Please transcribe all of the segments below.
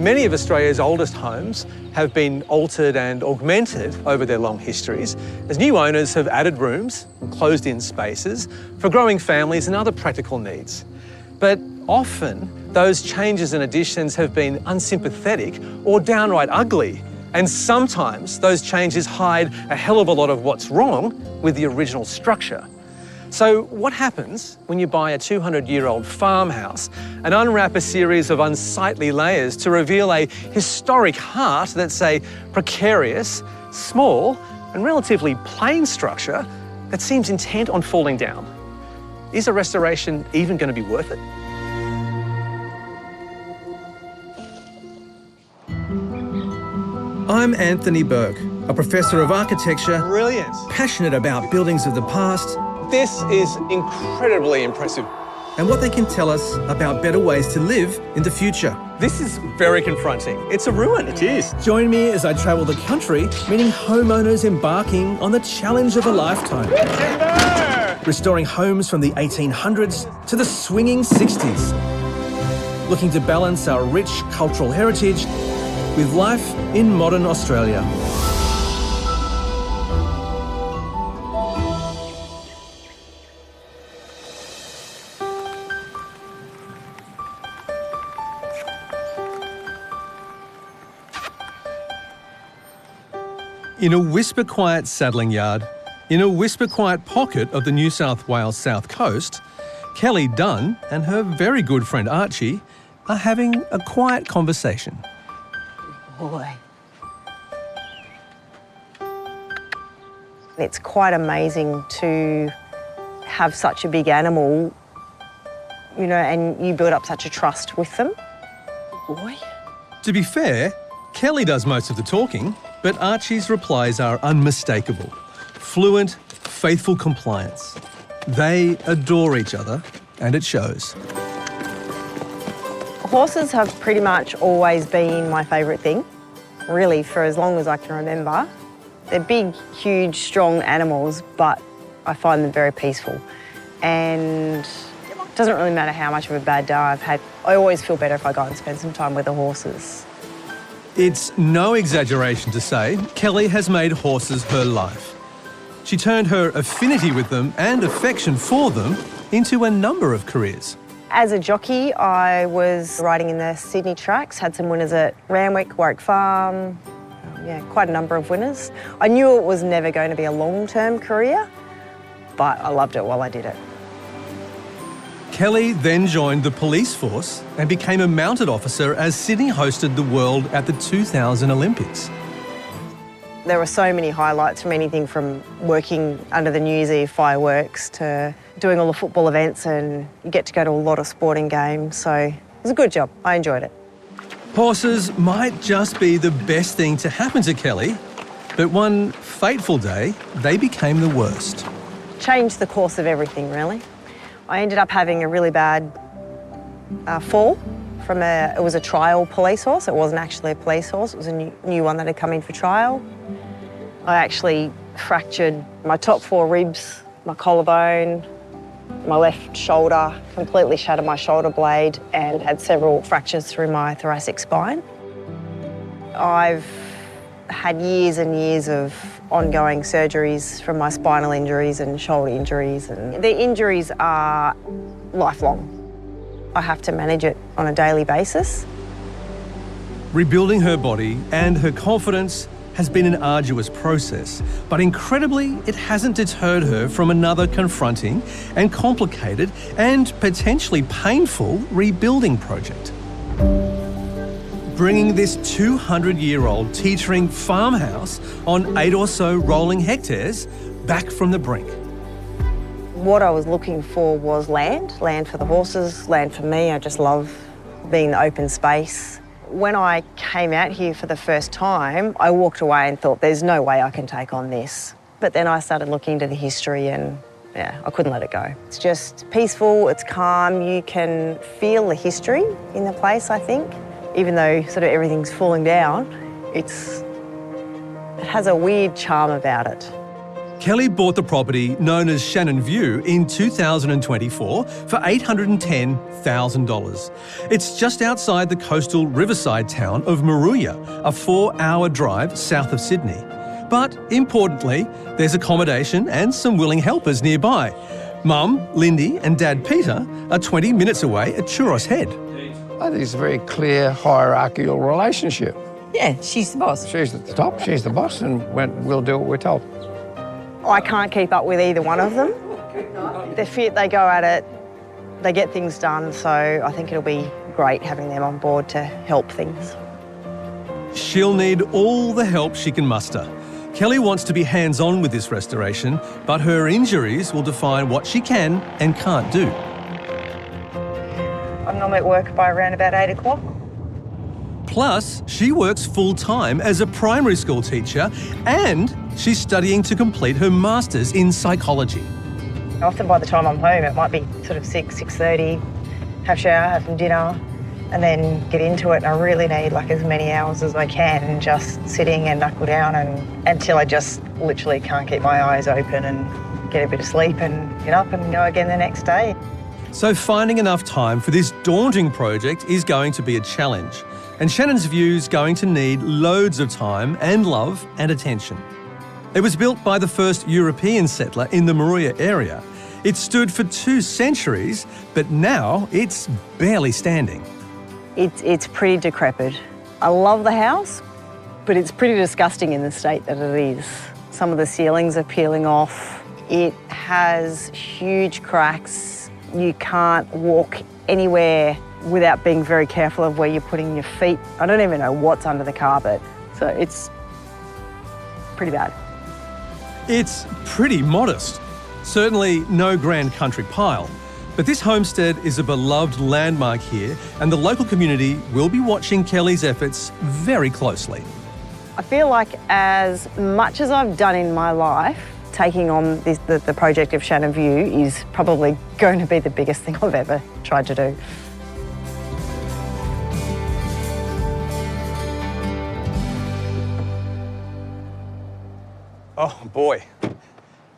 Many of Australia's oldest homes have been altered and augmented over their long histories, as new owners have added rooms and closed-in spaces for growing families and other practical needs. But often, those changes and additions have been unsympathetic or downright ugly, and sometimes those changes hide a hell of a lot of what's wrong with the original structure. So what happens when you buy a 200-year-old farmhouse and unwrap a series of unsightly layers to reveal a historic heart that's a precarious, small and relatively plain structure that seems intent on falling down? Is a restoration even going to be worth it? I'm Anthony Burke, a professor of architecture, Brilliant. passionate about buildings of the past This is incredibly impressive. and what they can tell us about better ways to live in the future. This is very confronting. It's a ruin. It is. Join me as I travel the country, meeting homeowners embarking on the challenge of a lifetime. Restoring homes from the 1800s to the swinging 60s. Looking to balance our rich cultural heritage with life in modern Australia. In a whisper-quiet saddling yard, in a whisper-quiet pocket of the New South Wales south coast, Kelly Dunn and her very good friend Archie are having a quiet conversation. Boy. It's quite amazing to have such a big animal, you know, and you build up such a trust with them. Boy. To be fair, Kelly does most of the talking, but Archie's replies are unmistakable. Fluent, faithful compliance. They adore each other, and it shows. Horses have pretty much always been my favourite thing, really, for as long as I can remember. They're big, huge, strong animals, but I find them very peaceful. And it doesn't really matter how much of a bad day I've had. I always feel better if I go and spend some time with the horses. It's no exaggeration to say Kelly has made horses her life. She turned her affinity with them and affection for them into a number of careers. As a jockey, I was riding in the Sydney tracks, had some winners at Randwick, Warwick Farm, quite a number of winners. I knew it was never going to be a long-term career, but I loved it while I did it. Kelly then joined the police force and became a mounted officer as Sydney hosted the world at the 2000 Olympics. There were so many highlights from anything from working under the New Year's Eve fireworks to doing all the football events, and you get to go to a lot of sporting games, so it was a good job. I enjoyed it. Horses might just be the best thing to happen to Kelly, but one fateful day, they became the worst. Changed the course of everything, really. I ended up having a really bad fall from it was a trial police horse. It wasn't actually a police horse, it was a new one that had come in for trial. I actually fractured my top 4 ribs, my collarbone, my left shoulder, completely shattered my shoulder blade and had several fractures through my thoracic spine. I've had years and years of ongoing surgeries from my spinal injuries and shoulder injuries, and the injuries are lifelong. I have to manage it on a daily basis. Rebuilding her body and her confidence has been an arduous process, but incredibly, it hasn't deterred her from another confronting and complicated and potentially painful rebuilding project. Bringing this 200-year-old teetering farmhouse on 8 or so rolling hectares back from the brink. What I was looking for was land for the horses, land for me. I just love being in the open space. When I came out here for the first time, I walked away and thought, there's no way I can take on this. But then I started looking into the history and I couldn't let it go. It's just peaceful, it's calm, you can feel the history in the place, I think. Even though sort of everything's falling down, it has a weird charm about it. Kelly bought the property known as Shannon View in 2024 for $810,000. It's just outside the coastal riverside town of Moruya, a 4-hour drive south of Sydney. But importantly, there's accommodation and some willing helpers nearby. Mum, Lindy, and Dad Peter are 20 minutes away at Churros Head. I think it's a very clear hierarchical relationship. Yeah, she's the boss. She's at the top, she's the boss, and we'll do what we're told. I can't keep up with either one of them. They're fit, they go at it, they get things done, so I think it'll be great having them on board to help things. She'll need all the help she can muster. Kelly wants to be hands-on with this restoration, but her injuries will define what she can and can't do. I'm normally at work by around about 8 o'clock. Plus, she works full-time as a primary school teacher and she's studying to complete her master's in psychology. Often by the time I'm home, it might be sort of 6:30, have a shower, have some dinner, and then get into it. And I really need like as many hours as I can just sitting and knuckle down until I just literally can't keep my eyes open and get a bit of sleep and get up and go again the next day. So finding enough time for this daunting project is going to be a challenge. And Shannon's View's going to need loads of time and love and attention. It was built by the first European settler in the Moruya area. It stood for 2 centuries, but now it's barely standing. It's pretty decrepit. I love the house, but it's pretty disgusting in the state that it is. Some of the ceilings are peeling off. It has huge cracks. You can't walk anywhere without being very careful of where you're putting your feet. I don't even know what's under the carpet. So it's pretty bad. It's pretty modest. Certainly no grand country pile. But this homestead is a beloved landmark here, and the local community will be watching Kelly's efforts very closely. I feel like as much as I've done in my life, taking on the project of Shannon View is probably going to be the biggest thing I've ever tried to do. Oh boy,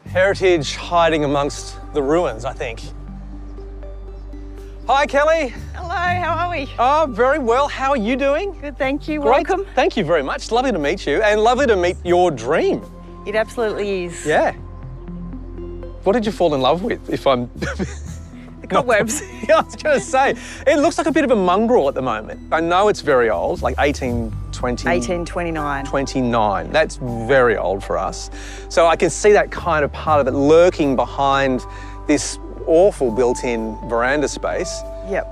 heritage hiding amongst the ruins, I think. Hi, Kelly. Hello, how are we? Oh, very well. How are you doing? Good, thank you. Great. Welcome. Thank you very much. Lovely to meet you and lovely to meet your dream. It absolutely is. Yeah. What did you fall in love with, if I'm... The cobwebs. Yeah, I was going to say, it looks like a bit of a mongrel at the moment. I know it's very old, like 1820... 1829. 29. That's very old for us. So I can see that kind of part of it lurking behind this awful built-in veranda space. Yep.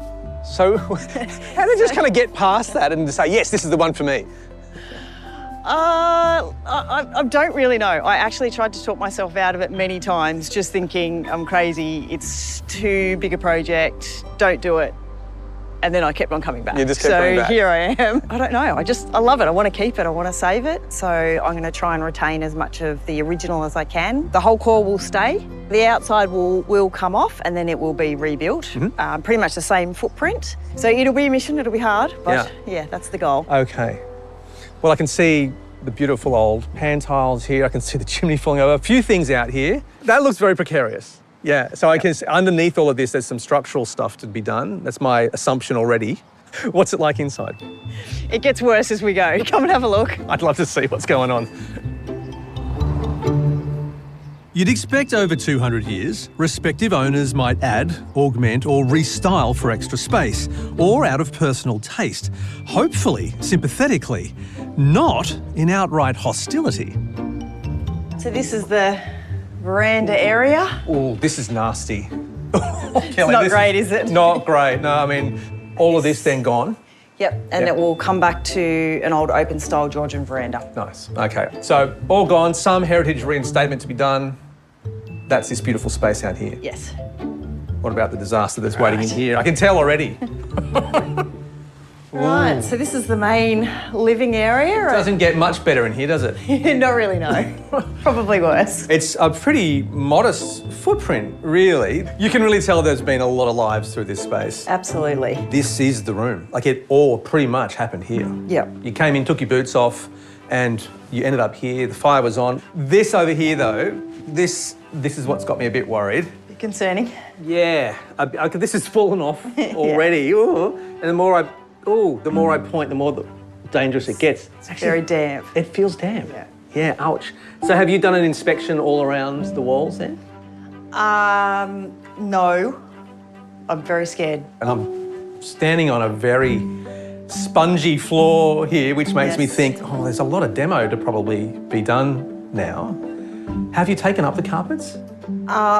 So how did you just kind of get past that and say, yes, this is the one for me? I don't really know. I actually tried to talk myself out of it many times, just thinking I'm crazy, it's too big a project, don't do it. And then I kept on coming back. You just kept coming back. So here I am. I don't know, I love it. I want to keep it, I want to save it. So I'm going to try and retain as much of the original as I can. The whole core will stay. The outside will come off and then it will be rebuilt. Mm-hmm. Pretty much the same footprint. So it'll be a mission, it'll be hard, but yeah, that's the goal. Okay. Well, I can see the beautiful old pan tiles here. I can see the chimney falling over. A few things out here. That looks very precarious. Yeah, so I can see underneath all of this, there's some structural stuff to be done. That's my assumption already. What's it like inside? It gets worse as we go. Come and have a look. I'd love to see what's going on. You'd expect over 200 years, respective owners might add, augment or restyle for extra space, or out of personal taste, hopefully sympathetically, not in outright hostility. So this is the veranda area. Oh, this is nasty. It's not great, is it? Not great. No, I mean, all of this then gone. Yep, and it will come back to an old open-style Georgian veranda. Nice. Okay, so all gone. Some heritage reinstatement to be done. That's this beautiful space out here. Yes. What about the disaster that's waiting in here? I can tell already. Right, so this is the main living area. Doesn't get much better in here, does it? Not really, no. Probably worse. It's a pretty modest footprint, really. You can really tell there's been a lot of lives through this space. Absolutely. This is the room. Like, it all pretty much happened here. Yep. You came in, took your boots off, and you ended up here. The fire was on. This over here, though, This is what's got me a bit worried. Concerning. Yeah, this has fallen off already. Ooh. And the more I point, the more dangerous it gets. It's actually very damp. It feels damp. Yeah, ouch. So have you done an inspection all around the walls then? No. I'm very scared. And I'm standing on a very spongy floor here, which makes me think, oh, there's a lot of demo to probably be done now. Have you taken up the carpets?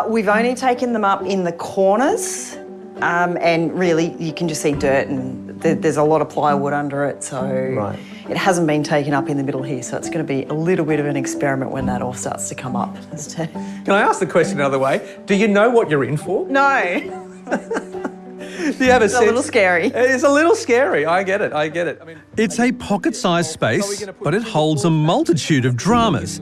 We've only taken them up in the corners, and really you can just see dirt, and there's a lot of plywood under it, so it hasn't been taken up in the middle here, so it's going to be a little bit of an experiment when that all starts to come up. Can I ask the question another way? Do you know what you're in for? No. Do you have a sense? It's a little scary. It's a little scary. I get it. I mean, It's a pocket-sized space, but it holds a multitude of dramas.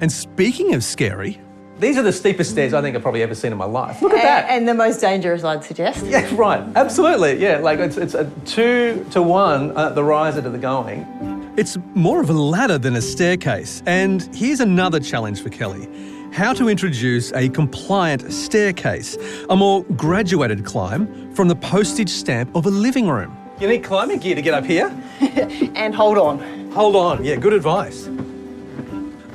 And speaking of scary... These are the steepest stairs I think I've probably ever seen in my life. Look at that. And the most dangerous, I'd suggest. Yeah, right. Absolutely. Yeah, like it's a 2-to-1 the riser to the going. It's more of a ladder than a staircase. And here's another challenge for Kelly. How to introduce a compliant staircase, a more graduated climb from the postage stamp of a living room. You need climbing gear to get up here. And hold on. Hold on. Yeah, good advice.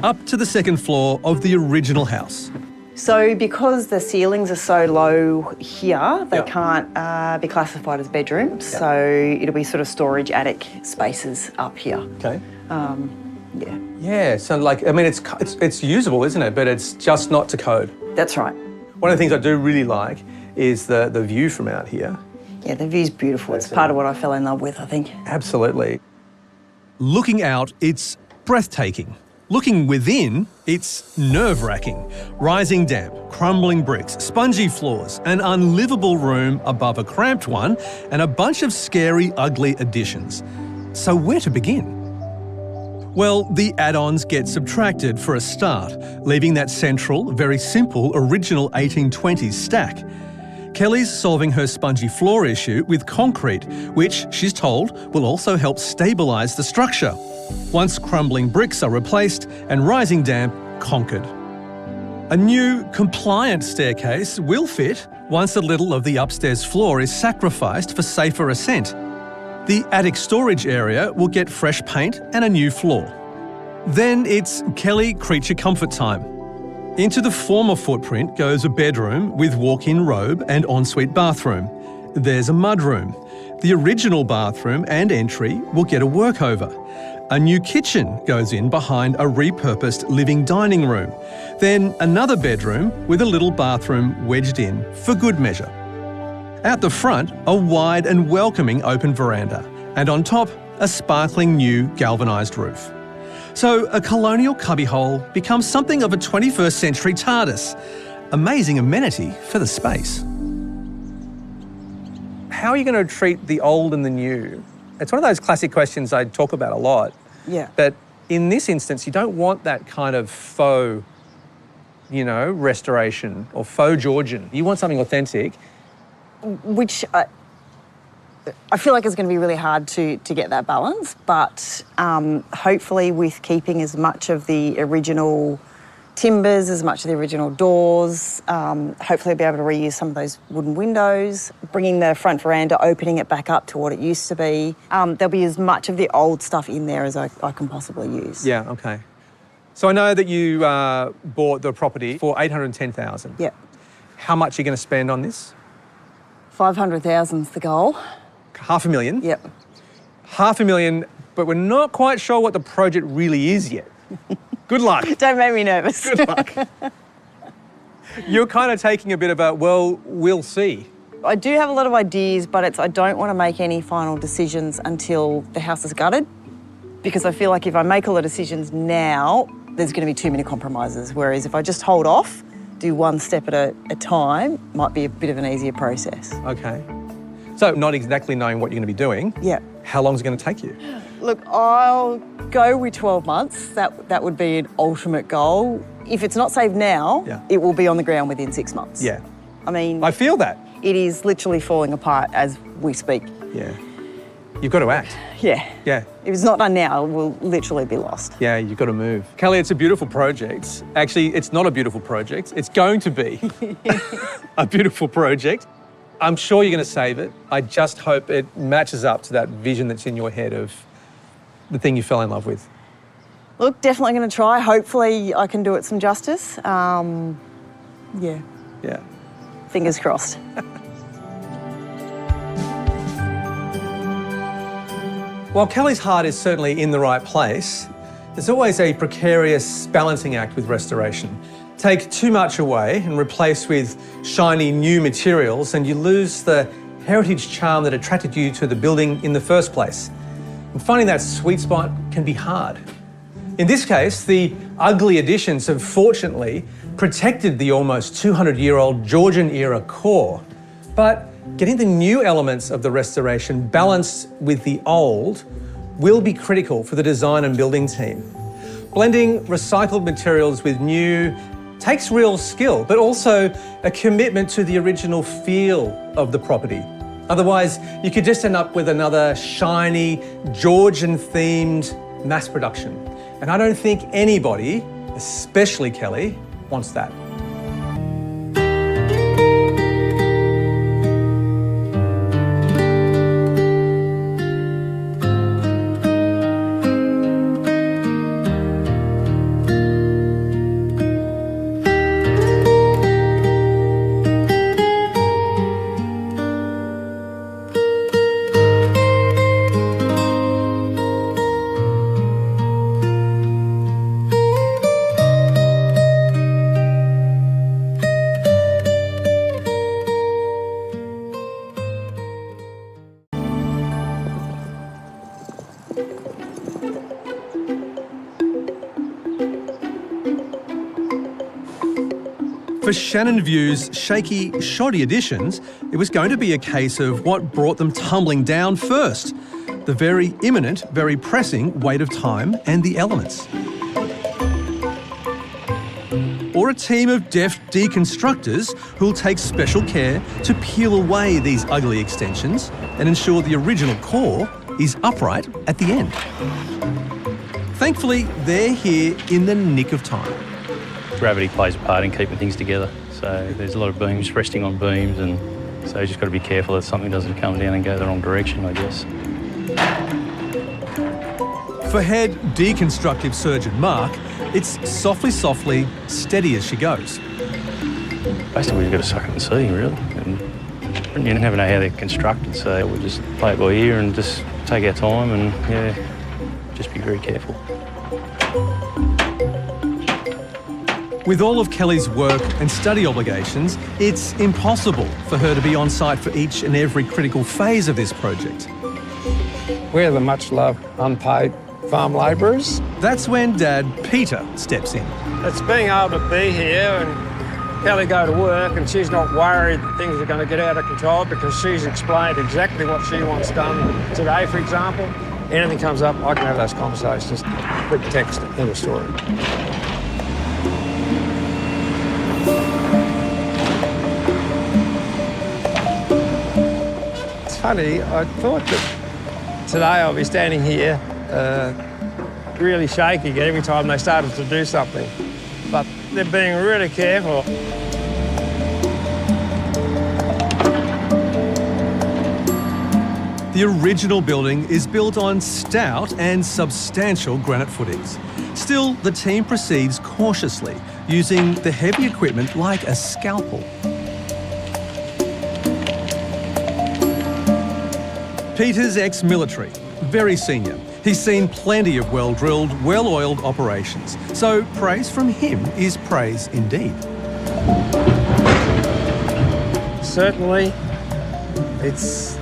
Up to the second floor of the original house. So because the ceilings are so low here, they can't be classified as bedrooms. So it'll be sort of storage attic spaces up here. Okay. Yeah. Yeah, so like, I mean, it's usable, isn't it? But it's just not to code. That's right. One of the things I do really like is the view from out here. Yeah, the view's beautiful. It's part of what I fell in love with, I think. Absolutely. Looking out, it's breathtaking. Looking within, it's nerve-wracking. Rising damp, crumbling bricks, spongy floors, an unlivable room above a cramped one, and a bunch of scary, ugly additions. So where to begin? Well, the add-ons get subtracted for a start, leaving that central, very simple, original 1820s stack. Kelly's solving her spongy floor issue with concrete, which, she's told, will also help stabilise the structure. Once crumbling bricks are replaced and rising damp conquered. A new, compliant staircase will fit once a little of the upstairs floor is sacrificed for safer ascent. The attic storage area will get fresh paint and a new floor. Then it's Kelly creature comfort time. Into the former footprint goes a bedroom with walk-in robe and ensuite bathroom. There's a mudroom. The original bathroom and entry will get a workover. A new kitchen goes in behind a repurposed living dining room. Then another bedroom with a little bathroom wedged in for good measure. Out the front, a wide and welcoming open veranda. And on top, a sparkling new galvanised roof. So a colonial cubbyhole becomes something of a 21st century TARDIS. Amazing amenity for the space. How are you going to treat the old and the new? It's one of those classic questions I talk about a lot. Yeah. But in this instance, you don't want that kind of faux, restoration or faux Georgian. You want something authentic. Which I feel like it's going to be really hard to get that balance, but hopefully with keeping as much of the original timbers, as much of the original doors, hopefully I'll be able to reuse some of those wooden windows, bringing the front veranda, opening it back up to what it used to be. There'll be as much of the old stuff in there as I can possibly use. Yeah, okay. So I know that you bought the property for $810,000. Yep. How much are you going to spend on this? 500,000's the goal. $500,000? Yep. $500,000, but we're not quite sure what the project really is yet. Good luck. Don't make me nervous. Good luck. You're kind of taking a bit of a, well, we'll see. I do have a lot of ideas, but I don't want to make any final decisions until the house is gutted, because I feel like if I make all the decisions now, there's going to be too many compromises, whereas if I just hold off, do one step at a time, might be a bit of an easier process. Okay. So not exactly knowing what you're going to be doing. Yeah. How long is it going to take you? Look, I'll go with 12 months. That would be an ultimate goal. If it's not saved now, it will be on the ground within 6 months. Yeah. I mean... I feel that. It is literally falling apart as we speak. Yeah. You've got to act. Yeah. Yeah. If it's not done now, we'll literally be lost. Yeah, you've got to move. Kelly, it's a beautiful project. Actually, it's not a beautiful project. It's going to be a beautiful project. I'm sure you're going to save it. I just hope it matches up to that vision that's in your head of the thing you fell in love with. Look, definitely going to try. Hopefully I can do it some justice. Yeah. Yeah. Fingers crossed. While Kelly's heart is certainly in the right place, there's always a precarious balancing act with restoration. Take too much away and replace with shiny new materials and you lose the heritage charm that attracted you to the building in the first place. And finding that sweet spot can be hard. In this case, the ugly additions have fortunately protected the almost 200-year-old Georgian-era core, but getting the new elements of the restoration balanced with the old will be critical for the design and building team. Blending recycled materials with new takes real skill, but also a commitment to the original feel of the property. Otherwise, you could just end up with another shiny, Georgian-themed mass production. And I don't think anybody, especially Kelly, wants that. For Shannon View's shaky, shoddy additions, it was going to be a case of what brought them tumbling down first. The very imminent, very pressing weight of time and the elements. Or a team of deft deconstructors who'll take special care to peel away these ugly extensions and ensure the original core is upright at the end. Thankfully, they're here in the nick of time. Gravity plays a part in keeping things together. So there's a lot of beams resting on beams, and so you just got to be careful that something doesn't come down and go the wrong direction, I guess. For head deconstructive surgeon Mark, it's softly, steady as she goes. Basically, you've got to suck it and see, really. And you never know how they're constructed, so we'll just play it by ear and just take our time and, yeah, just be very careful. With all of Kelly's work and study obligations, it's impossible for her to be on site for each and every critical phase of this project. We're the much-loved unpaid farm labourers. That's when Dad Peter steps in. It's being able to be here and Kelly go to work and she's not worried that things are going to get out of control because she's explained exactly what she wants done today, for example. Anything comes up, I can have those conversations, quick text, end of story. Funny, I thought that today I'll be standing here really shaking every time they started to do something. But they're being really careful. The original building is built on stout and substantial granite footings. Still, the team proceeds cautiously, using the heavy equipment like a scalpel. Peter's ex-military, very senior. He's seen plenty of well-drilled, well-oiled operations, so praise from him is praise indeed. Certainly, it's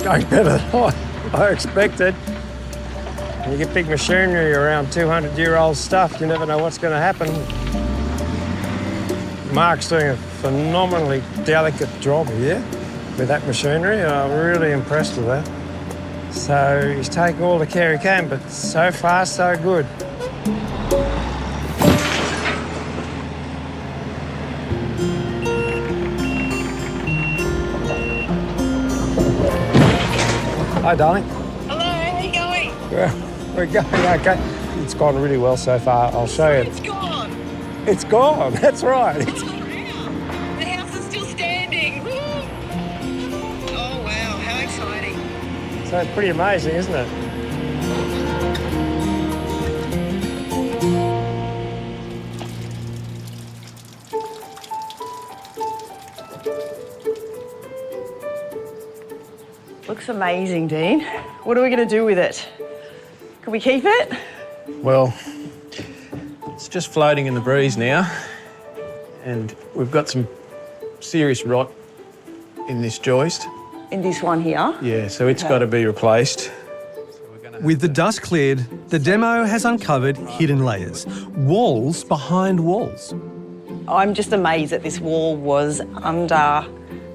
going better than I expected. When you get big machinery around 200-year-old stuff, you never know what's going to happen. Mark's doing a phenomenally delicate job here with that machinery. I'm really impressed with that. So he's taking all the care he can, but so far, so good. Hi, darling. Hello, how are you going? Well, we're going okay. It's gone really well so far. I'll show you. It's gone. It's gone, that's right. The house is still standing. Woo. Oh, wow, how exciting. So it's pretty amazing, isn't it? Looks amazing, Dean. What are we going to do with it? Can we keep it? Well, it's just floating in the breeze now, and we've got some serious rot in this joist. In this one here? Yeah, so it's got to be replaced. With the dust cleared, the demo has uncovered hidden layers, walls behind walls. I'm just amazed that this wall was under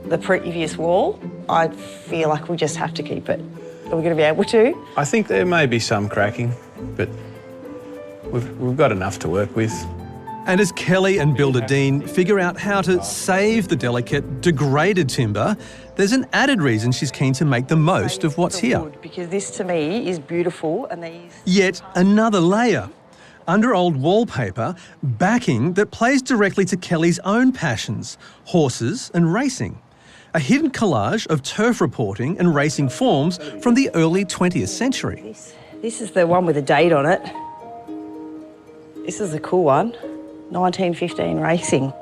the previous wall. I feel like we just have to keep it. Are we going to be able to? I think there may be some cracking, but we've got enough to work with. And as Kelly and builder Dean figure out how to save the delicate, degraded timber, there's an added reason she's keen to make the most of what's here. Because this, to me, is beautiful, and these... Yet another layer. Under old wallpaper, backing that plays directly to Kelly's own passions, horses and racing. A hidden collage of turf reporting and racing forms from the early 20th century. This is the one with a date on it. This is a cool one. 1915 racing.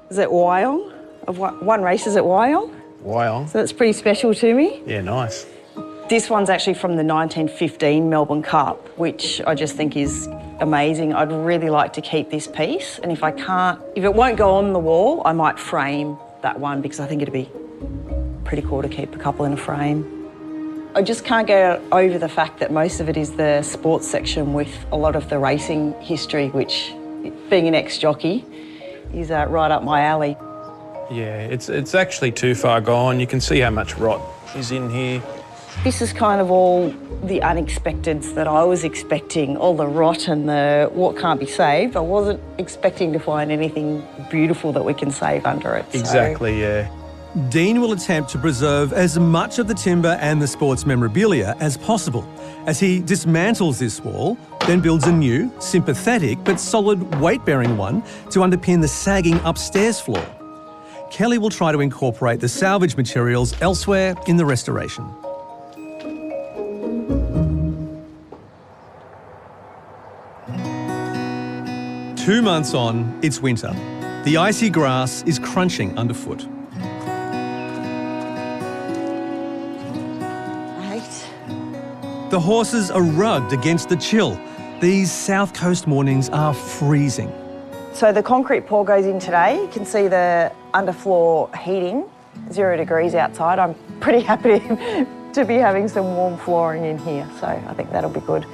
Is it Wyong? One race is at Wyong? Wyong? So that's pretty special to me. Yeah, nice. This one's actually from the 1915 Melbourne Cup, which I just think is amazing. I'd really like to keep this piece, and if it won't go on the wall, I might frame that one because I think it'd be pretty cool to keep a couple in a frame. I just can't get over the fact that most of it is the sports section with a lot of the racing history, which, being an ex-jockey, is right up my alley. Yeah, it's actually too far gone. You can see how much rot is in here. This is kind of all the unexpecteds that I was expecting, all the rot and the what can't be saved. I wasn't expecting to find anything beautiful that we can save under it. Exactly, yeah. Dean will attempt to preserve as much of the timber and the sports memorabilia as possible as he dismantles this wall, then builds a new, sympathetic but solid weight-bearing one to underpin the sagging upstairs floor. Kelly will try to incorporate the salvage materials elsewhere in the restoration. Two months on, it's winter. The icy grass is crunching underfoot. The horses are rugged against the chill. These south coast mornings are freezing. So the concrete pour goes in today. You can see the underfloor heating, 0 degrees outside. I'm pretty happy to be having some warm flooring in here, so I think that'll be good.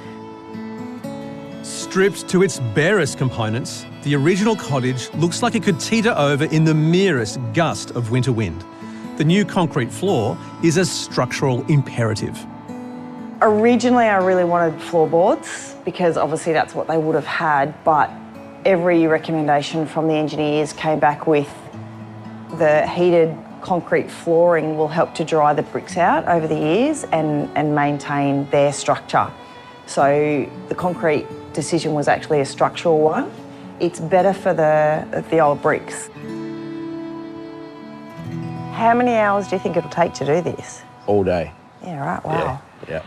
Stripped to its barest components, the original cottage looks like it could teeter over in the merest gust of winter wind. The new concrete floor is a structural imperative. Originally, I really wanted floorboards because obviously that's what they would have had, but every recommendation from the engineers came back with the heated concrete flooring will help to dry the bricks out over the years and maintain their structure. So the concrete decision was actually a structural one. It's better for the old bricks. How many hours do you think it'll take to do this? All day. Yeah, right, wow. Yeah.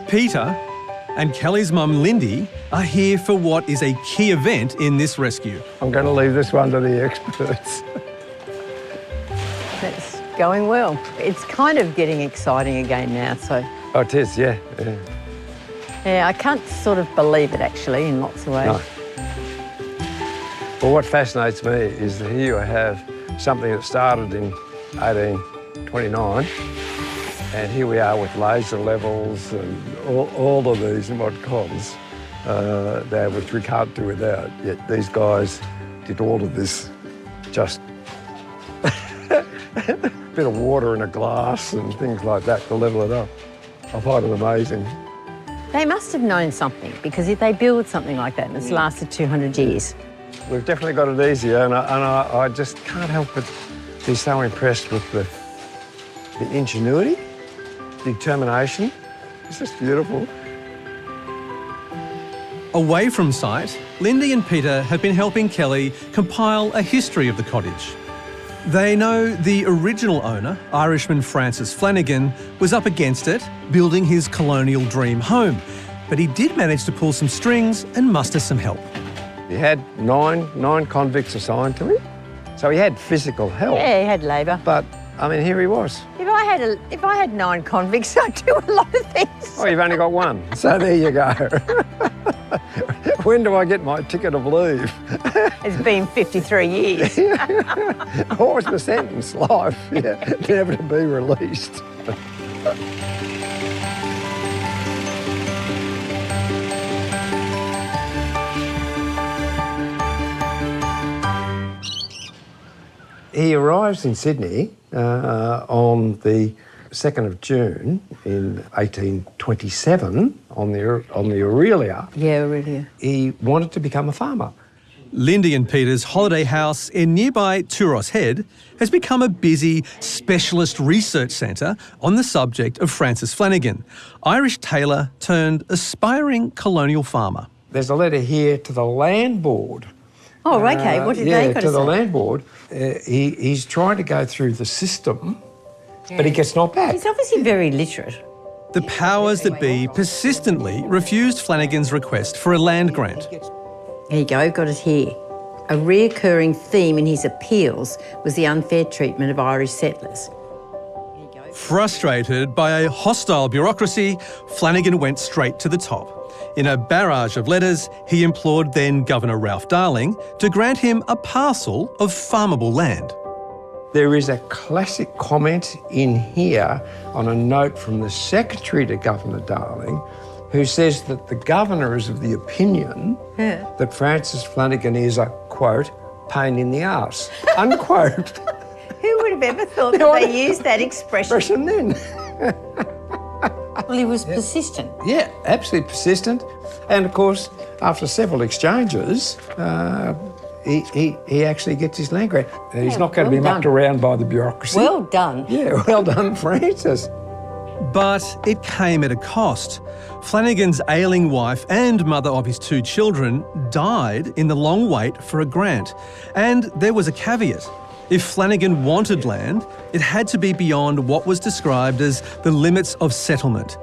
Peter and Kelly's mum Lindy are here for what is a key event in this rescue. I'm going to leave this one to the experts. It's going well. It's kind of getting exciting again now, so... Oh, it is, yeah. Yeah, I can't sort of believe it, actually, in lots of ways. No. Well, what fascinates me is that here you have something that started in 1829, and here we are with laser levels and all of these mod cons there, which we can't do without. Yet these guys did all of this just a bit of water in a glass and things like that to level it up. I find it amazing. They must have known something, because if they build something like that and it's lasted 200 years, We've definitely got it easier, and I just can't help but be so impressed with the ingenuity, determination. It's just beautiful. Away from site, Lindy and Peter have been helping Kelly compile a history of the cottage. They know the original owner, Irishman Francis Flanagan, was up against it, building his colonial dream home. But he did manage to pull some strings and muster some help. He had nine convicts assigned to him, so he had physical help. Yeah, he had labour. But, I mean, here he was. If I had 9 convicts, I'd do a lot of things. Oh, you've only got one. So there you go. When do I get my ticket of leave? It's been 53 years. What was the sentence? Life, yeah, never to be released. He arrives in Sydney on the 2nd of June in 1827 on the Aurelia. Yeah, Aurelia. He wanted to become a farmer. Lindy and Peter's holiday house in nearby Turos Head has become a busy specialist research centre on the subject of Francis Flanagan, Irish tailor turned aspiring colonial farmer. There's a letter here to the Land Board. Oh, okay. What did they got to to the say? Land Board. He's trying to go through the system, but he gets knocked back. He's obviously very literate. The powers that be persistently refused Flanagan's request for a land grant. There you go, got it here. A reoccurring theme in his appeals was the unfair treatment of Irish settlers. Frustrated by a hostile bureaucracy, Flanagan went straight to the top. In a barrage of letters, he implored then Governor Ralph Darling to grant him a parcel of farmable land. There is a classic comment in here on a note from the Secretary to Governor Darling, who says that the Governor is of the opinion that Francis Flanagan is a, quote, pain in the arse, unquote. Who would have ever thought that they used that expression? Then. Well, he was persistent. Yeah, absolutely persistent. And of course, after several exchanges, he actually gets his land grant. He's not going to be mucked around by the bureaucracy. Well done. Yeah, well done, Francis. But it came at a cost. Flanagan's ailing wife and mother of his 2 children died in the long wait for a grant. And there was a caveat. If Flanagan wanted land, it had to be beyond what was described as the limits of settlement.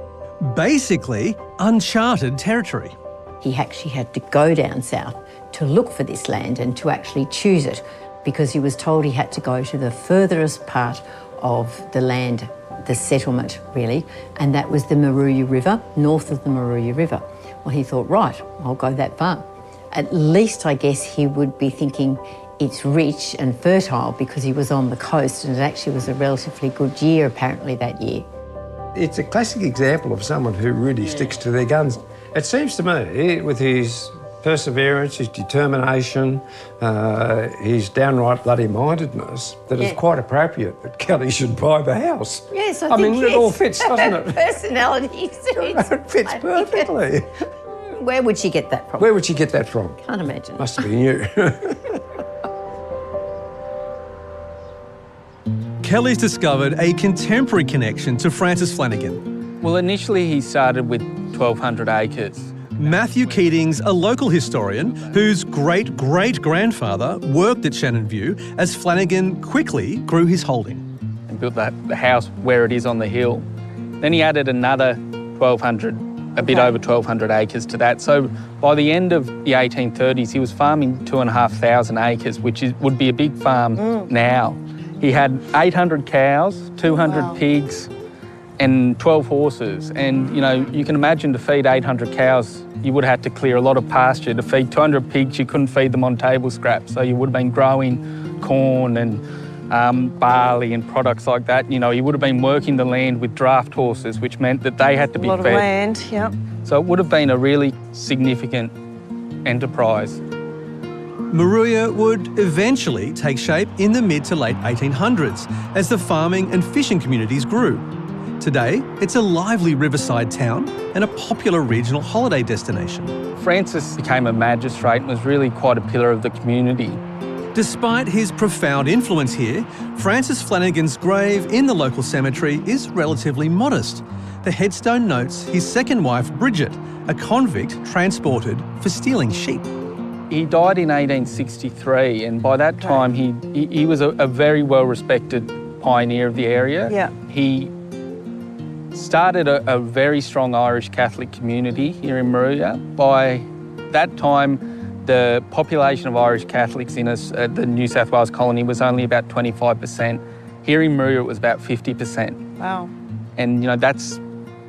Basically, uncharted territory. He actually had to go down south to look for this land and to actually choose it, because he was told he had to go to the furthest part of the land, the settlement really, and that was the Moruya River, north of the Moruya River. Well, he thought, right, I'll go that far. At least I guess he would be thinking it's rich and fertile because he was on the coast, and it actually was a relatively good year apparently that year. It's a classic example of someone who really sticks to their guns. It seems to me, with his perseverance, his determination, his downright bloody-mindedness, that it's quite appropriate that Kelly should buy the house. Yes, I mean, it all fits, doesn't it? Personality. It fits perfectly. Where would she get that from? Where would she get that from? Can't imagine. Must have been you. Kelly's discovered a contemporary connection to Francis Flanagan. Well, initially he started with 1,200 acres. Matthew Keating's a local historian whose great-great-grandfather worked at Shannon View as Flanagan quickly grew his holding. And built the house where it is on the hill. Then he added another 1,200, a bit over 1,200 acres to that. So by the end of the 1830s, he was farming 2,500 acres, which would be a big farm now. He had 800 cows, 200 pigs, and 12 horses. And, you know, you can imagine to feed 800 cows, you would have to clear a lot of pasture. To feed 200 pigs, you couldn't feed them on table scraps. So you would have been growing corn and barley and products like that. You know, you would have been working the land with draft horses, which meant that they had to be fed. A lot of land, yep. So it would have been a really significant enterprise. Moruya would eventually take shape in the mid to late 1800s as the farming and fishing communities grew. Today, it's a lively riverside town and a popular regional holiday destination. Francis became a magistrate and was really quite a pillar of the community. Despite his profound influence here, Francis Flanagan's grave in the local cemetery is relatively modest. The headstone notes his second wife, Bridget, a convict transported for stealing sheep. He died in 1863, and by that time he was a very well-respected pioneer of the area. Yeah. He started a very strong Irish Catholic community here in Moruya. By that time, the population of Irish Catholics in the New South Wales colony was only about 25%. Here in Moruya, it was about 50%. Wow. And, that's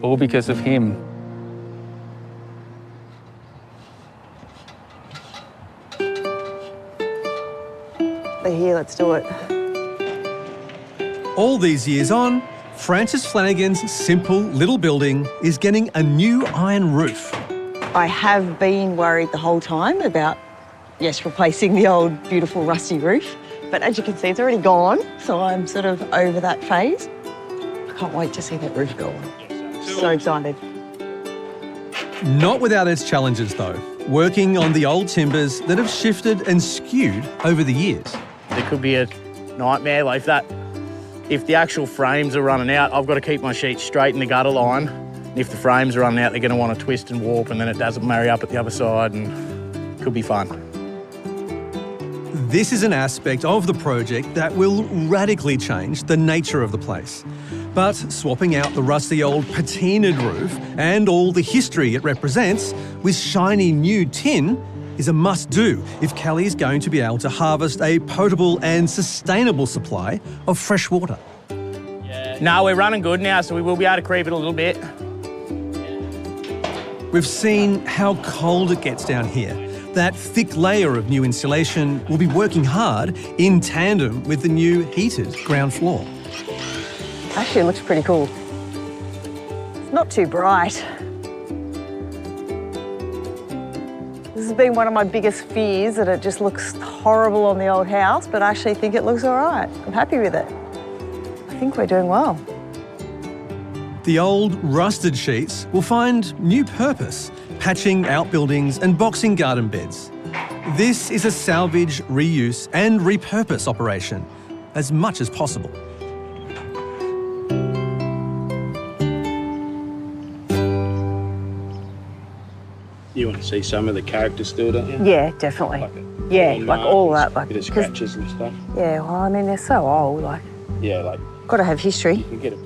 all because of him. They're here, let's do it. All these years on, Francis Flanagan's simple little building is getting a new iron roof. I have been worried the whole time about, yes, replacing the old beautiful rusty roof. But as you can see, it's already gone, so I'm sort of over that phase. I can't wait to see that roof go on. So excited. Not without its challenges though, working on the old timbers that have shifted and skewed over the years. There could be a nightmare like that. If the actual frames are running out, I've got to keep my sheet straight in the gutter line. And if the frames are running out, they're going to want to twist and warp, and then it doesn't marry up at the other side, and it could be fun. This is an aspect of the project that will radically change the nature of the place. But swapping out the rusty old patinaed roof and all the history it represents with shiny new tin is a must-do if Kelly's going to be able to harvest a potable and sustainable supply of fresh water. No, we're running good now, so we will be able to creep it a little bit. We've seen how cold it gets down here. That thick layer of new insulation will be working hard in tandem with the new heated ground floor. Actually, it looks pretty cool. It's not too bright. This has been one of my biggest fears, that it just looks horrible on the old house, but I actually think it looks all right. I'm happy with it. I think we're doing well. The old rusted sheets will find new purpose, patching outbuildings and boxing garden beds. This is a salvage, reuse and repurpose operation, as much as possible. You want to see some of the characters still, don't you? Yeah, definitely. Like all that. Like, bit of scratches and stuff. Yeah, well, I mean, they're so old. Like, Yeah, like got to have history. you get it.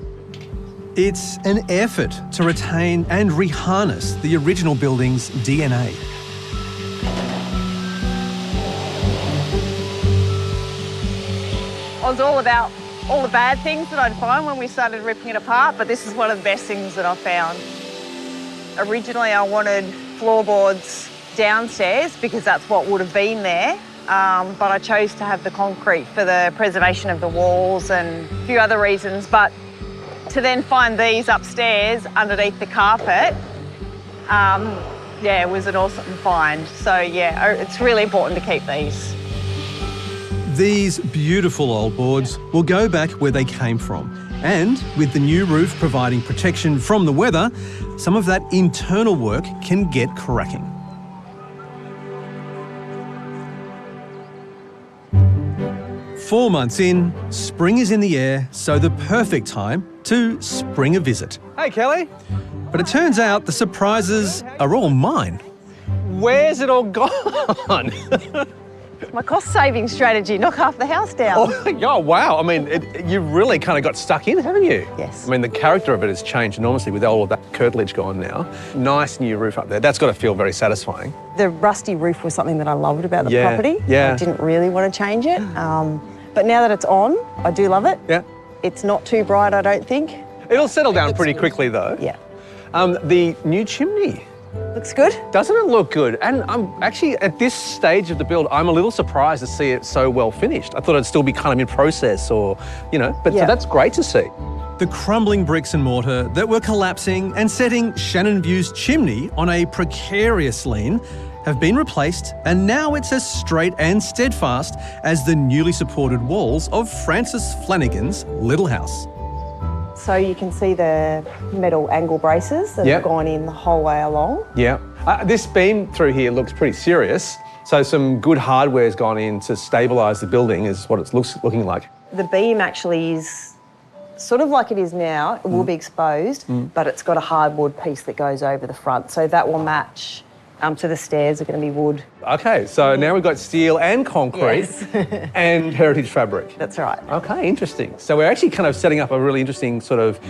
It's an effort to retain and reharness the original building's DNA. I was all about all the bad things that I'd find when we started ripping it apart, but this is one of the best things that I found. Originally, I wanted floorboards downstairs because that's what would have been there, but I chose to have the concrete for the preservation of the walls and a few other reasons. But to then find these upstairs underneath the carpet, it was an awesome find. So yeah, it's really important to keep these. These beautiful old boards will go back where they came from. And with the new roof providing protection from the weather, some of that internal work can get cracking. Four months in, spring is in the air, so the perfect time to spring a visit. Hey, Kelly. But it turns out the surprises are all mine. Where's it all gone? My cost-saving strategy, knock half the house down. Oh, wow. I mean, you really kind of got stuck in, haven't you? Yes. I mean, the character of it has changed enormously with all of that curtilage gone now. Nice new roof up there. That's got to feel very satisfying. The rusty roof was something that I loved about the Yeah, property. yeah. I didn't really want to change it. But now that it's on, I do love it. Yeah. It's not too bright, I don't think. It'll settle down pretty quickly, though. Yeah. The new chimney. Looks good. Doesn't it look good? And I'm actually, at this stage of the build, I'm a little surprised to see it so well finished. I thought it'd still be kind of in process or, but so that's great to see. The crumbling bricks and mortar that were collapsing and setting Shannon View's chimney on a precarious lean have been replaced, and now it's as straight and steadfast as the newly supported walls of Francis Flanagan's little house. So you can see the metal angle braces that have gone in the whole way along. Yeah. This beam through here looks pretty serious. So some good hardware's gone in to stabilise the building is what it's looking like. The beam actually is sort of like it is now. It will be exposed, but it's got a hardwood piece that goes over the front. So that will match to the stairs are going to be wood. Okay, so now we've got steel and concrete and heritage fabric. That's right. Okay, interesting. So we're actually kind of setting up a really interesting sort of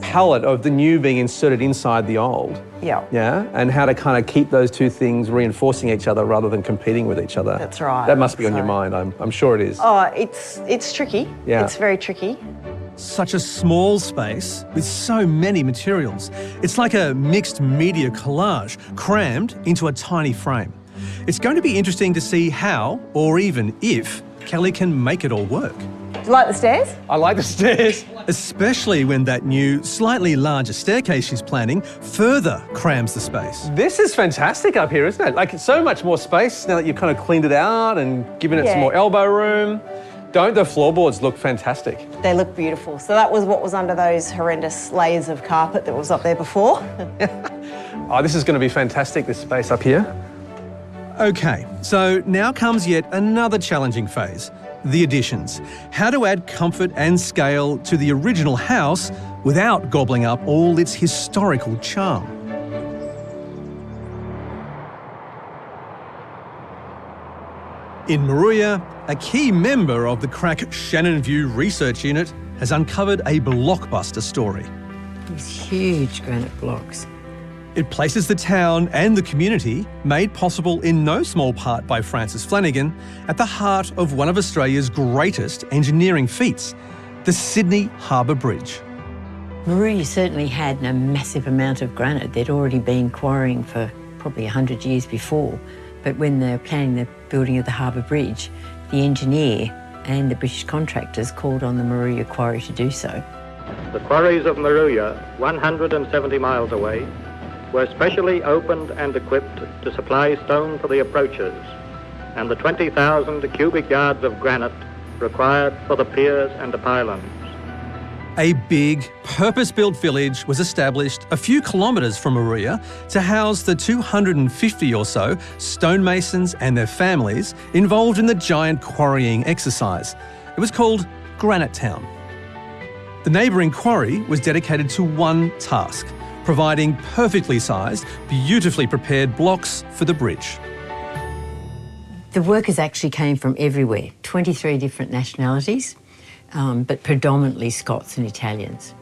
palette of the new being inserted inside the old. Yeah. Yeah, and how to kind of keep those two things reinforcing each other rather than competing with each other. That's right. That must be on your mind, I'm sure it is. Oh, it's tricky. Yeah. It's very tricky. Such a small space with so many materials. It's like a mixed media collage crammed into a tiny frame. It's going to be interesting to see how, or even if, Kelly can make it all work. Do you like the stairs? I like the stairs. Especially when that new, slightly larger staircase she's planning further crams the space. This is fantastic up here, isn't it? Like, it's so much more space now that you've kind of cleaned it out and given it some more elbow room. Don't the floorboards look fantastic? They look beautiful. So that was what was under those horrendous layers of carpet that was up there before. Oh, this is going to be fantastic, this space up here. Okay, so now comes yet another challenging phase, the additions. How to add comfort and scale to the original house without gobbling up all its historical charm. In Moruya, a key member of the crack Shannon View research unit has uncovered a blockbuster story. These huge granite blocks. It places the town and the community, made possible in no small part by Francis Flanagan, at the heart of one of Australia's greatest engineering feats, the Sydney Harbour Bridge. Moruya certainly had a massive amount of granite. They'd already been quarrying for probably 100 years before. But when they were planning the building of the Harbour Bridge, the engineer and the British contractors called on the Moruya quarry to do so. The quarries of Moruya, 170 miles away, were specially opened and equipped to supply stone for the approaches and the 20,000 cubic yards of granite required for the piers and the pylons. A big, purpose-built village was established a few kilometres from Moruya to house the 250 or so stonemasons and their families involved in the giant quarrying exercise. It was called Granite Town. The neighbouring quarry was dedicated to one task, providing perfectly sized, beautifully prepared blocks for the bridge. The workers actually came from everywhere, 23 different nationalities, but predominantly Scots and Italians.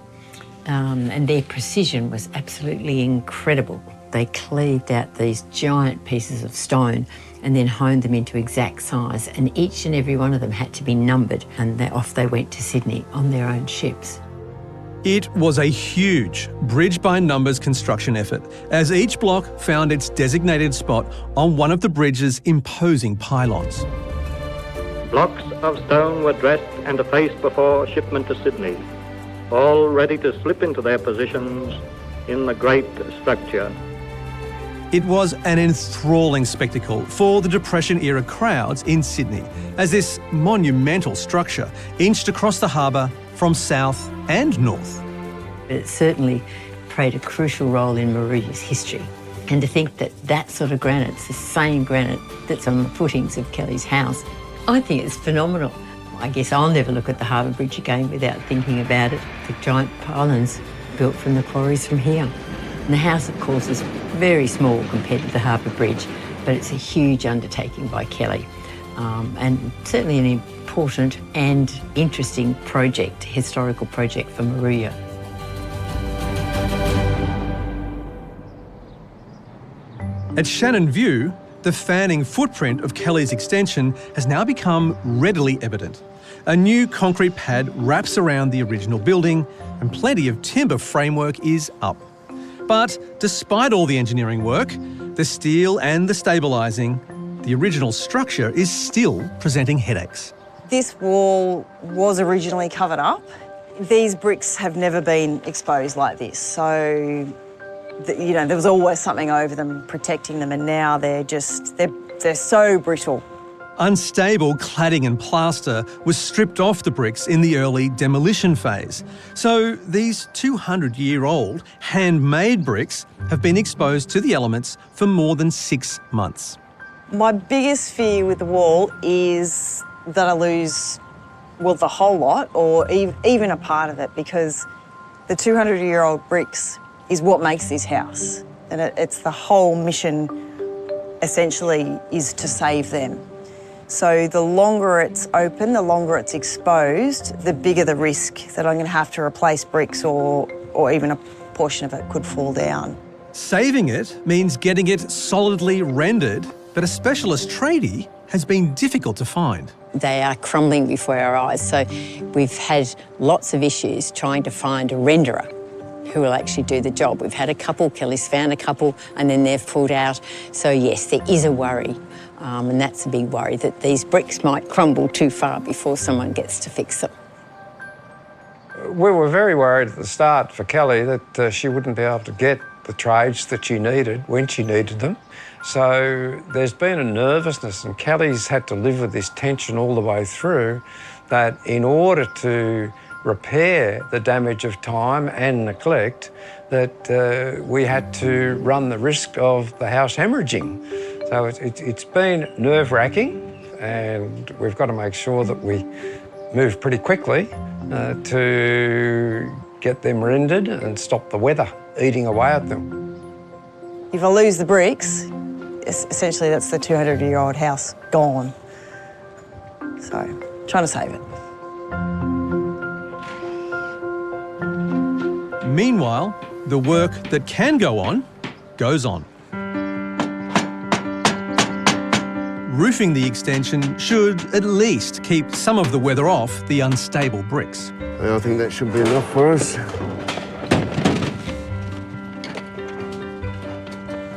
And their precision was absolutely incredible. They cleaved out these giant pieces of stone and then honed them into exact size, and each and every one of them had to be numbered, and off they went to Sydney on their own ships. It was a huge bridge-by-numbers construction effort, as each block found its designated spot on one of the bridge's imposing pylons. Blocks of stone were dressed and effaced before shipment to Sydney, all ready to slip into their positions in the great structure. It was an enthralling spectacle for the Depression-era crowds in Sydney, as this monumental structure inched across the harbour from south and north. It certainly played a crucial role in Moruya's history. And to think that that sort of granite's the same granite that's on the footings of Kelly's house, I think it's phenomenal. I guess I'll never look at the Harbour Bridge again without thinking about it. The giant pylons built from the quarries from here. And the house, of course, is very small compared to the Harbour Bridge, but it's a huge undertaking by Kelly. And certainly an important and interesting project, historical project for Moruya. At Shannon View, the fanning footprint of Kelly's extension has now become readily evident. A new concrete pad wraps around the original building, and plenty of timber framework is up. But despite all the engineering work, the steel and the stabilising, the original structure is still presenting headaches. This wall was originally covered up. These bricks have never been exposed like this, so there was always something over them protecting them, and now they're so brittle Unstable cladding and plaster was stripped off the bricks in the early demolition phase. So these 200-year-old handmade bricks have been exposed to the elements for more than 6 months. My biggest fear with the wall is that I lose, well, the whole lot or even a part of it, because the 200-year-old bricks is what makes this house. And it's the whole mission, essentially, is to save them. So the longer it's open, the longer it's exposed, the bigger the risk that I'm going to have to replace bricks or even a portion of it could fall down. Saving it means getting it solidly rendered, but a specialist tradie has been difficult to find. They are crumbling before our eyes, so we've had lots of issues trying to find a renderer who will actually do the job. We've had a couple, Kelly's found a couple, and then they've pulled out. So yes, there is a worry, and that's a big worry, that these bricks might crumble too far before someone gets to fix them. We were very worried at the start for Kelly that she wouldn't be able to get the trades that she needed when she needed them. So there's been a nervousness, and Kelly's had to live with this tension all the way through, that in order to repair the damage of time and neglect, that we had to run the risk of the house hemorrhaging. So it's been nerve-wracking, and we've got to make sure that we move pretty quickly to get them rendered and stop the weather eating away at them. If I lose the bricks, essentially that's the 200-year-old house gone. So, trying to save it. Meanwhile, the work that can go on goes on. Roofing the extension should at least keep some of the weather off the unstable bricks. I think that should be enough for us.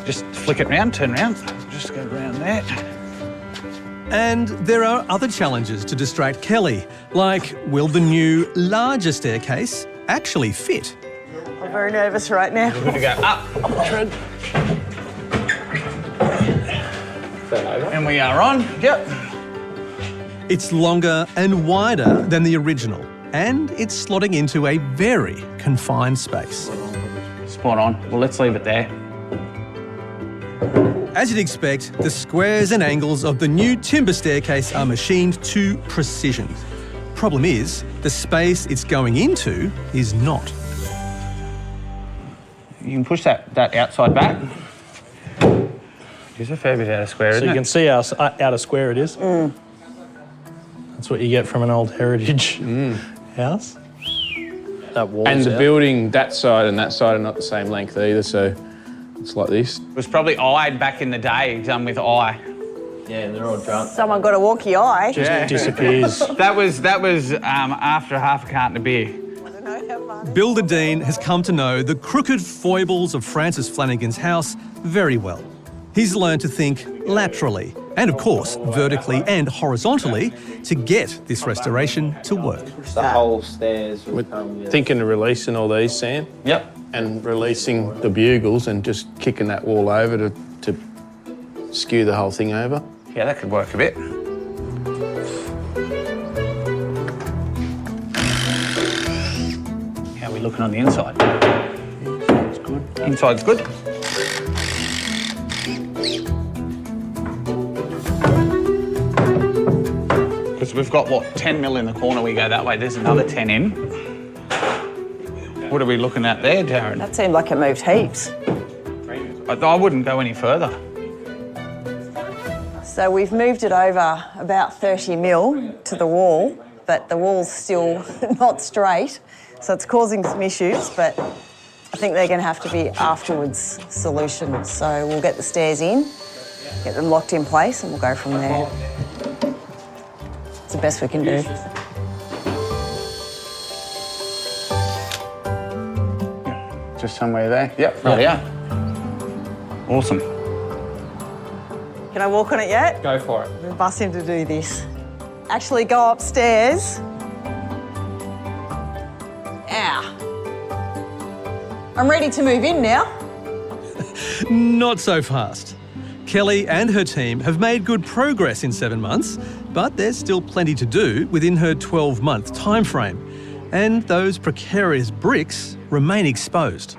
Just flick it round, turn round, just go round there. And there are other challenges to distract Kelly, like will the new, larger staircase actually fit? I'm very nervous right now. We're good to go up the tread. And we are on, yep. It's longer and wider than the original, and it's slotting into a very confined space. Spot on. Well, let's leave it there. As you'd expect, the squares and angles of the new timber staircase are machined to precision. Problem is, the space it's going into is not. You can push that outside back. It's a fair bit out of square, So isn't you it? can see how out of square it is. That's what you get from an old heritage house. That wall. And the building, that side and that side are not the same length either, so it's like this. It was probably eyed back in the day, done with eye. Yeah, they're all drunk. Someone got a walkie eye. Just disappears. That was after half a carton of beer. Builder Dean has come to know the crooked foibles of Francis Flanagan's house very well. He's learned to think laterally and, of course, vertically and horizontally to get this restoration to work. The whole stairs. We're thinking of releasing all these, Sam. Yep. And releasing the bugles and just kicking that wall over to skew the whole thing over. Yeah, that could work a bit. How are we looking on the inside? It's good. Inside's good. Because we've got, what, 10 mil in the corner, we go that way, there's another 10 in. What are we looking at there, Darren? That seemed like it moved heaps. I wouldn't go any further. So we've moved it over about 30 mil to the wall, but the wall's still not straight, so it's causing some issues, but I think they're going to have to be afterwards solutions. So we'll get the stairs in, get them locked in place, and we'll go from there. It's the best we can do. Just somewhere there. Yep, right, yeah. Awesome. Can I walk on it yet? Go for it. I've been busting to do this. Actually go upstairs. Ow. I'm ready to move in now. Not so fast. Kelly and her team have made good progress in 7 months, but there's still plenty to do within her 12-month timeframe. And those precarious bricks remain exposed.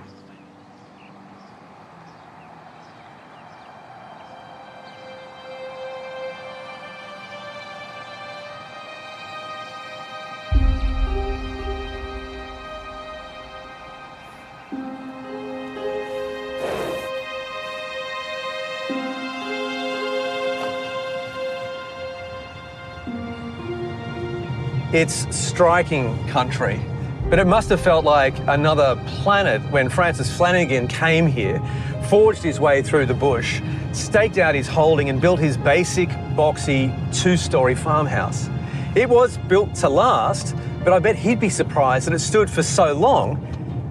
It's striking country, but it must have felt like another planet when Francis Flanagan came here, forged his way through the bush, staked out his holding and built his basic, boxy, 2-storey farmhouse. It was built to last, but I bet he'd be surprised that it stood for so long,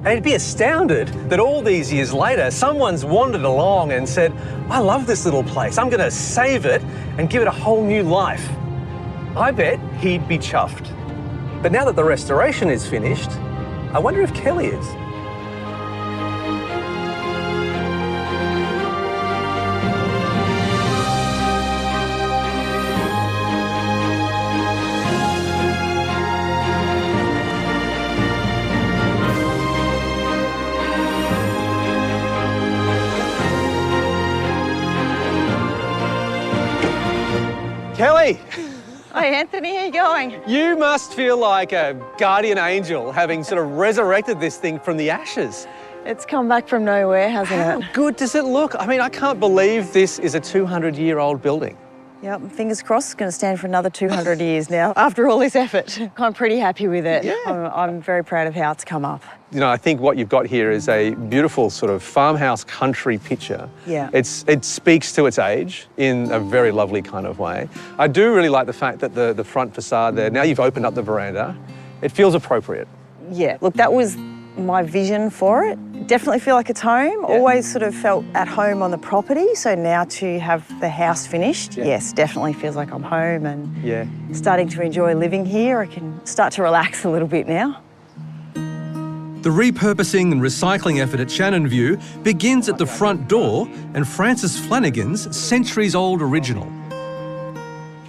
and he'd be astounded that all these years later, someone's wandered along and said, I love this little place, I'm going to save it and give it a whole new life. I bet he'd be chuffed. But now that the restoration is finished, I wonder if Kelly is. Kelly! Hi Anthony, how you going? You must feel like a guardian angel having sort of resurrected this thing from the ashes. It's come back from nowhere, hasn't How it? good does it look? I mean, I can't believe this is a 200-year-old building. Yep, fingers crossed, it's going to stand for another 200 years now, after all this effort. I'm pretty happy with it. Yeah. I'm very proud of how it's come up. You know, I think what you've got here is a beautiful sort of farmhouse country picture. Yeah. It speaks to its age in a very lovely kind of way. I do really like the fact that the front facade there, now you've opened up the veranda, it feels appropriate. Yeah, look, that was my vision for it. Definitely feel like it's home. Always sort of felt at home on the property. So now to have the house finished, yes, definitely feels like I'm home and starting to enjoy living here. I can start to relax a little bit now. The repurposing and recycling effort at Shannon View begins at the front door and Francis Flanagan's centuries-old original.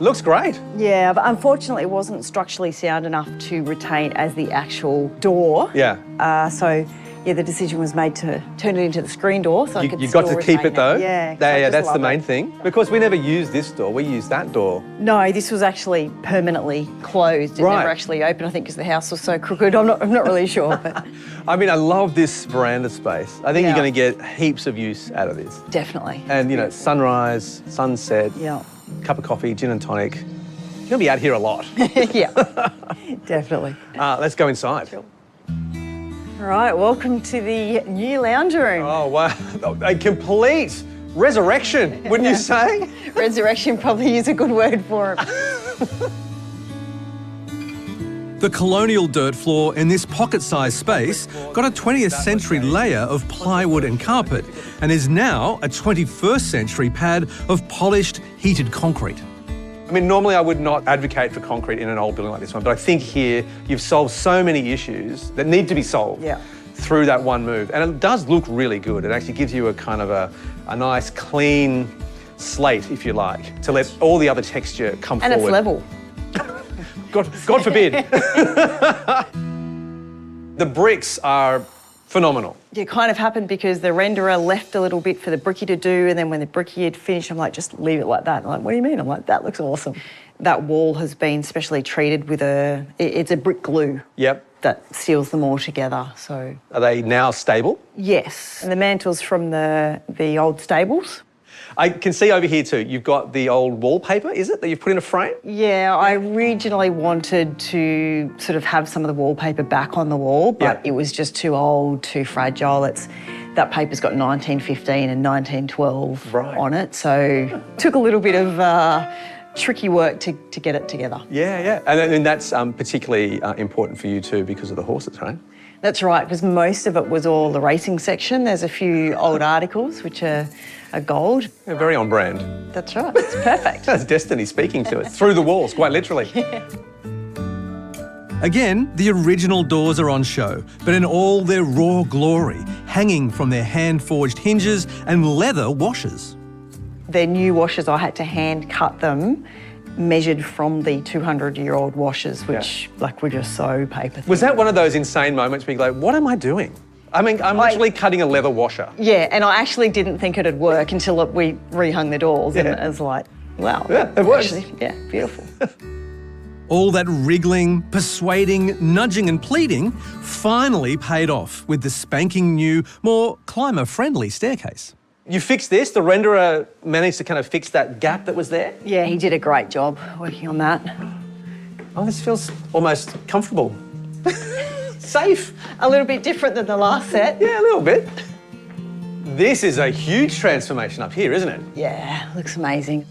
Looks great. Yeah, but unfortunately it wasn't structurally sound enough to retain as the actual door. Yeah. So, yeah, the decision was made to turn it into the screen door so I could You got to keep it though? Yeah. That's the main thing. Because we never used this door, we used that door. No, this was actually permanently closed. It never actually opened, I think, because the house was so crooked. I'm not really sure. But I mean, I love this veranda space. I think you're going to get heaps of use out of this. Definitely. And, you know, sunrise, sunset, cup of coffee, gin and tonic. You're going to be out here a lot. Yeah, definitely. Let's go inside. Sure. All right, welcome to the new lounge room. Oh, wow. A complete resurrection, wouldn't you say? Resurrection probably is a good word for it. The colonial dirt floor in this pocket-sized space got a 20th century layer of plywood and carpet and is now a 21st century pad of polished, heated concrete. I mean, normally I would not advocate for concrete in an old building like this one, but I think here you've solved so many issues that need to be solved through that one move. And it does look really good. It actually gives you a kind of a nice, clean slate, if you like, to let all the other texture come forward. And it's level. God forbid. The bricks are phenomenal. It kind of happened because the renderer left a little bit for the brickie to do, and then when the brickie had finished, I'm like, just leave it like that. I'm like, what do you mean? I'm like, that looks awesome. That wall has been specially treated with it's a brick glue. Yep. That seals them all together, so. Are they now stable? Yes, and the mantle's from the old stables. I can see over here too, you've got the old wallpaper, is it, that you've put in a frame? Yeah, I originally wanted to sort of have some of the wallpaper back on the wall, but it was just too old, too fragile. That paper's got 1915 and 1912 on it, so took a little bit of tricky work to get it together. Yeah. And that's particularly important for you too because of the horses, right? That's right, because most of it was all the racing section. There's a few old articles which are gold. Yeah, very on brand. That's right, it's perfect. That's destiny speaking to us, through the walls, quite literally. Again, the original doors are on show, but in all their raw glory, hanging from their hand-forged hinges and leather washers. They're new washers. I had to hand cut them, measured from the 200-year-old washers, which like were just so paper thin. Was that one of those insane moments where you're like, what am I doing? I mean, I'm literally cutting a leather washer. Yeah, and I actually didn't think it'd work until we rehung the doors, and it was like, wow. Yeah, it works. Actually, yeah, beautiful. All that wriggling, persuading, nudging and pleading finally paid off with the spanking new, more climber-friendly staircase. You fixed this, the renderer managed to kind of fix that gap that was there? Yeah, he did a great job working on that. Oh, this feels almost comfortable. Safe. A little bit different than the last set. Yeah, a little bit. This is a huge transformation up here, isn't it? Yeah, looks amazing.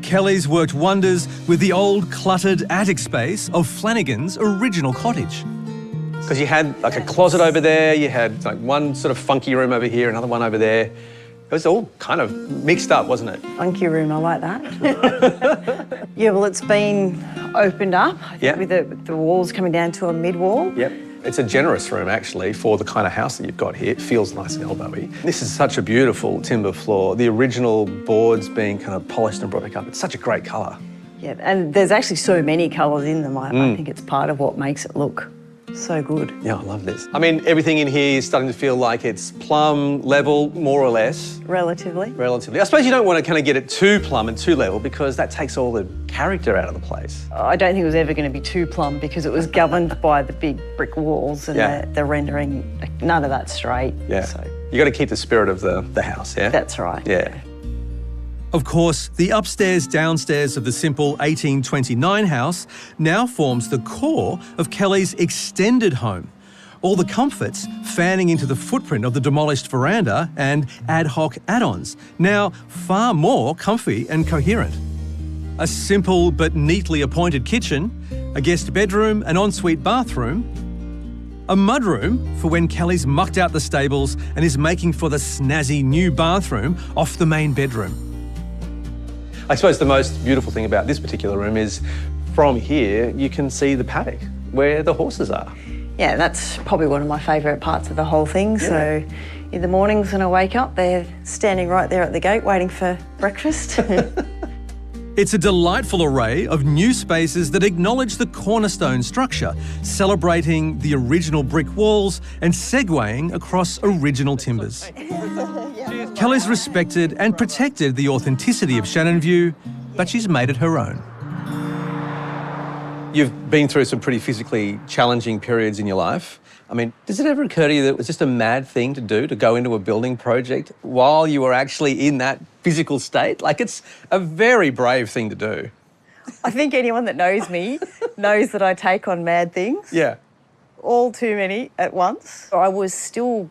Kelly's worked wonders with the old cluttered attic space of Flanagan's original cottage. Because you had like a closet over there, you had like one sort of funky room over here, another one over there. It was all kind of mixed up, wasn't it? Funky room, I like that. Yeah, well, it's been opened up with the walls coming down to a mid-wall. Yep. It's a generous room, actually, for the kind of house that you've got here. It feels nice and elbowy. This is such a beautiful timber floor. The original boards being kind of polished and brought back up. It's such a great colour. Yeah, and there's actually so many colours in them. I think it's part of what makes it look so good. Yeah, I love this. I mean, everything in here is starting to feel like it's plumb level, more or less. Relatively. Relatively. I suppose you don't want to kind of get it too plumb and too level because that takes all the character out of the place. I don't think it was ever going to be too plumb because it was governed by the big brick walls and the rendering. None of that's straight. Yeah. So. You got to keep the spirit of the house, yeah? That's right. Yeah. Of course, the upstairs-downstairs of the simple 1829 house now forms the core of Kelly's extended home. All the comforts fanning into the footprint of the demolished veranda and ad hoc add-ons, now far more comfy and coherent. A simple but neatly appointed kitchen, a guest bedroom, an ensuite bathroom, a mudroom for when Kelly's mucked out the stables and is making for the snazzy new bathroom off the main bedroom. I suppose the most beautiful thing about this particular room is from here you can see the paddock where the horses are. Yeah, that's probably one of my favourite parts of the whole thing. Yeah. So in the mornings when I wake up, they're standing right there at the gate waiting for breakfast. It's a delightful array of new spaces that acknowledge the cornerstone structure, celebrating the original brick walls and segueing across original timbers. Kelly's respected and protected the authenticity of Shannon View, but she's made it her own. You've been through some pretty physically challenging periods in your life. I mean, does it ever occur to you that it was just a mad thing to do, to go into a building project while you were actually in that physical state? Like, it's a very brave thing to do. I think anyone that knows me knows that I take on mad things. Yeah. All too many at once. I was still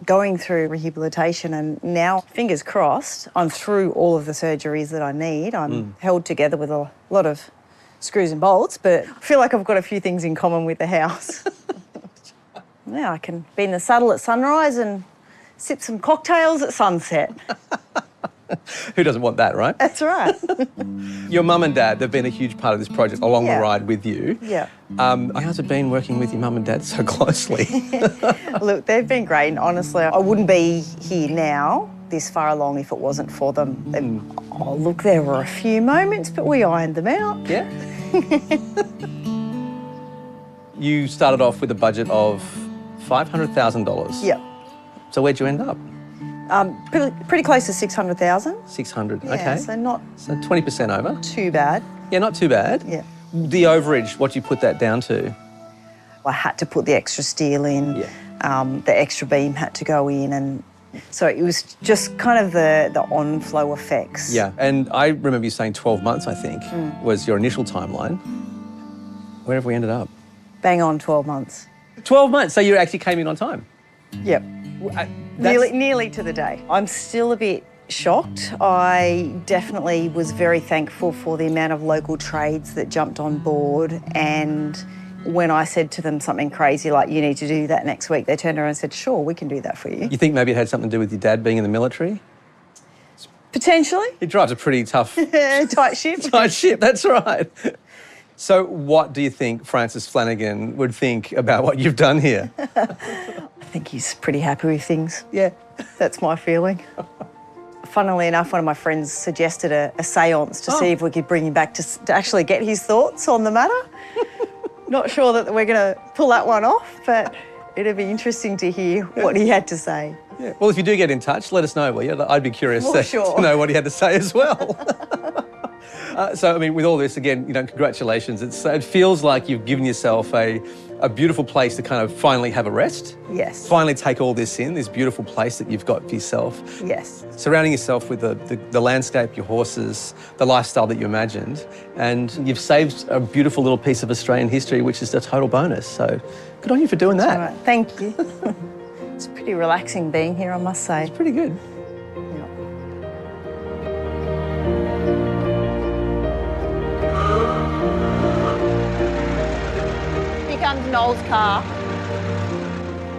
going through rehabilitation and now, fingers crossed, I'm through all of the surgeries that I need. I'm held together with a lot of screws and bolts, but I feel like I've got a few things in common with the house. Yeah, I can be in the saddle at sunrise and sip some cocktails at sunset. Who doesn't want that, right? That's right. Your mum and dad, they've been a huge part of this project along the ride with you. Yeah. How's it been working with your mum and dad so closely? Look, they've been great, and honestly, I wouldn't be here now this far along if it wasn't for them. Oh, look, there were a few moments, but we ironed them out. Yeah. You started off with a budget of $500,000. Yep. So where'd you end up? Pretty close to 600,000. 600, yeah, okay. So not 20% over. Too bad. Yeah, not too bad. Yeah. The overage, what do you put that down to? I had to put the extra steel in. Yeah. The extra beam had to go in, and so it was just kind of the on-flow effects. Yeah, and I remember you saying 12 months, I think, was your initial timeline. Where have we ended up? Bang on 12 months. 12 months, so you actually came in on time? Yep. Nearly to the day. I'm still a bit shocked. I definitely was very thankful for the amount of local trades that jumped on board, and when I said to them something crazy like, you need to do that next week, they turned around and said, sure, we can do that for you. You think maybe it had something to do with your dad being in the military? Potentially. He drives a pretty tough... tight ship. Tight ship, that's right. So what do you think Francis Flanagan would think about what you've done here? I think he's pretty happy with things. Yeah. That's my feeling. Funnily enough, one of my friends suggested a séance to see if we could bring him back to actually get his thoughts on the matter. Not sure that we're going to pull that one off, but it'd be interesting to hear what he had to say. Yeah. Well, if you do get in touch, let us know, will you? I'd be curious Sure. to know what he had to say as well. So, I mean, with all this, again, congratulations. It feels like you've given yourself a beautiful place to kind of finally have a rest. Yes. Finally take all this in, this beautiful place that you've got for yourself. Yes. Surrounding yourself with the landscape, your horses, the lifestyle that you imagined, and you've saved a beautiful little piece of Australian history, which is a total bonus. So good on you for doing that. All right. Thank you. It's pretty relaxing being here, I must say. It's pretty good. Here comes Noel's car.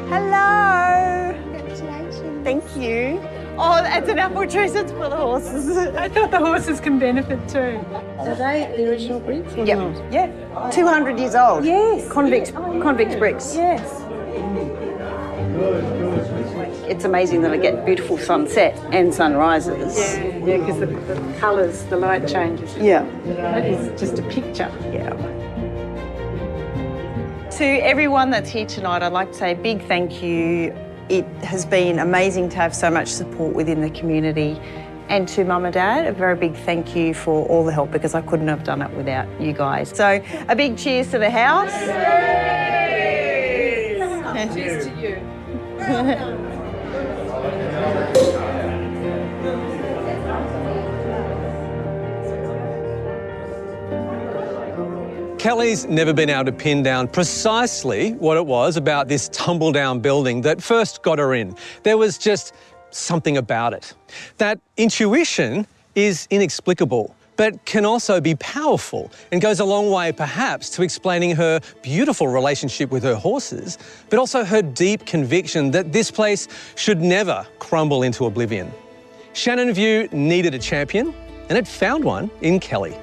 Hello. Congratulations. Thank you. Oh, it's an apple tree, so it's for the horses. I thought the horses can benefit too. Are they the original bricks? Or Yep. not? Yeah. 200 years old. Yes. Convict bricks. Yes. It's amazing that I get beautiful sunset and sunrises. Yeah, because the colours, the light changes. Yeah. That is just a picture. Yeah. To everyone that's here tonight, I'd like to say a big thank you. It has been amazing to have so much support within the community. And to Mum and Dad, a very big thank you for all the help, because I couldn't have done it without you guys. So a big cheers to the house. Cheers to you. Kelly's never been able to pin down precisely what it was about this tumble-down building that first got her in. There was just something about it. That intuition is inexplicable, but can also be powerful and goes a long way, perhaps, to explaining her beautiful relationship with her horses, but also her deep conviction that this place should never crumble into oblivion. Shannon View needed a champion, and it found one in Kelly.